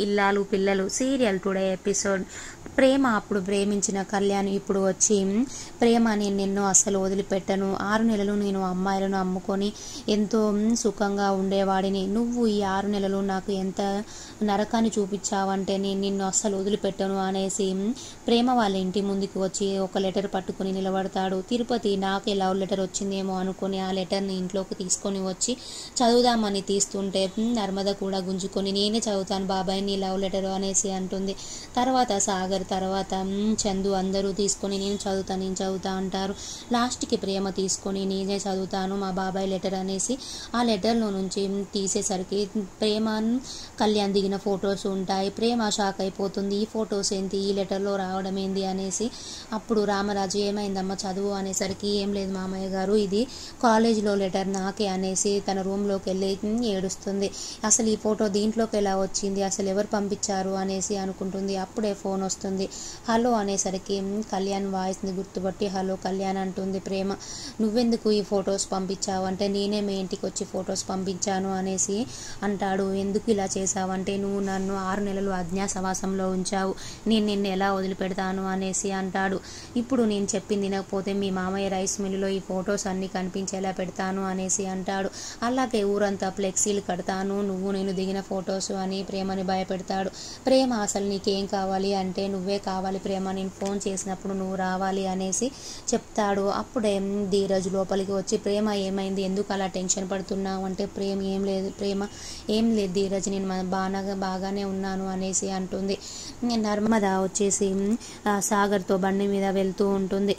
ఇల్లాలు పిల్లలు serial today episode. ప్రేమ అప్పుడు ప్రేమించిన కళ్యాణ్ ఇప్పుడు వచ్చి ప్రేమ నేను నిన్ను అస్సలు వదిలిపెట్టను, 6 నెలలు నేను అమ్మాయిలను అమ్ముకొని ఎంతో సుఖంగా ఉండేవాడిని, నువ్వు ఈ 6 నెలలు నాకు ఎంత నరకాన్ని చూపించావంటే నేను నిన్ను అస్సలు వదిలిపెట్టను అనేసి ప్రేమ వాళ్ళ ఇంటి ముందుకు వచ్చి ఒక లెటర్ పట్టుకుని నిలబడతాడు. తిరుపతి నాకే లవ్ లెటర్ వచ్చిందేమో అనుకుని ఆ లెటర్ని ఇంట్లోకి తీసుకొని వచ్చి చదువుదామని తీస్తుంటే నర్మద కూడా గుంజుకొని నేనే చదువుతాను బాబాయ్ నీ లవ్ లెటర్ అనేసి అంటుంది. తర్వాత సాగర్, తర్వాత చందు అందరూ తీసుకొని నేను చదువుతా అంటారు. లాస్ట్కి ప్రేమ తీసుకొని నేనే చదువుతాను మా బాబాయ్ లెటర్ అనేసి ఆ లెటర్లో నుంచి తీసేసరికి ప్రేమ కళ్యాణ్ దిగిన ఫొటోస్ ఉంటాయి. ప్రేమ షాక్ అయిపోతుంది, ఈ ఫొటోస్ ఏంటి, ఈ లెటర్లో రావడం ఏంది అనేసి. అప్పుడు రామరాజు ఏమైందమ్మా చదువు అనేసరికి ఏం లేదు మామయ్య గారు, ఇది కాలేజీలో లెటర్ నాకే అనేసి తన రూమ్లోకి వెళ్ళి ఏడుస్తుంది. అసలు ఈ ఫోటో దీంట్లోకి ఎలా వచ్చింది, అసలు ఎవరు పంపించారు అనేసి అనుకుంటుంది. అప్పుడే ఫోన్ వస్తుంది. హలో అనేసరికి కళ్యాణ్ వాయిస్ని గుర్తుపట్టి హలో కళ్యాణ్ అంటుంది ప్రేమ. నువ్వెందుకు ఈ ఫొటోస్ పంపించావు అంటే నేనే మీ ఇంటికి వచ్చి ఫొటోస్ పంపించాను అనేసి అంటాడు. ఎందుకు ఇలా చేసావంటే నువ్వు నన్ను 6 నెలలు అజ్ఞాతవాసంలో ఉంచావు, నేను నిన్ను ఎలా వదిలిపెడతాను అనేసి అంటాడు. ఇప్పుడు నేను చెప్పింది తినకపోతే మీ మామయ్య రైస్ మిల్లులో ఈ ఫొటోస్ అన్నీ కనిపించేలా పెడతాను అనేసి అంటాడు. అలాగే ఊరంతా ఫ్లెక్సీలు కడతాను నువ్వు నేను దిగిన ఫొటోస్ అని ప్రేమని భయపెడతాడు. ప్రేమ అసలు నీకేం కావాలి అంటే నువ్వే కావాలి ప్రేమ, నేను ఫోన్ చేసినప్పుడు నువ్వు రావాలి అనేసి చెప్తాడు. అప్పుడే ధీరజ్ లోపలికి వచ్చి ప్రేమ ఏమైంది, ఎందుకు అలా టెన్షన్ పడుతున్నావు అంటే ఏం లేదు ధీరజ్ నేను బాగానే ఉన్నాను అనేసి అంటుంది. నర్మద వచ్చేసి సాగర్తో బండి మీద వెళ్తూ ఉంటుంది.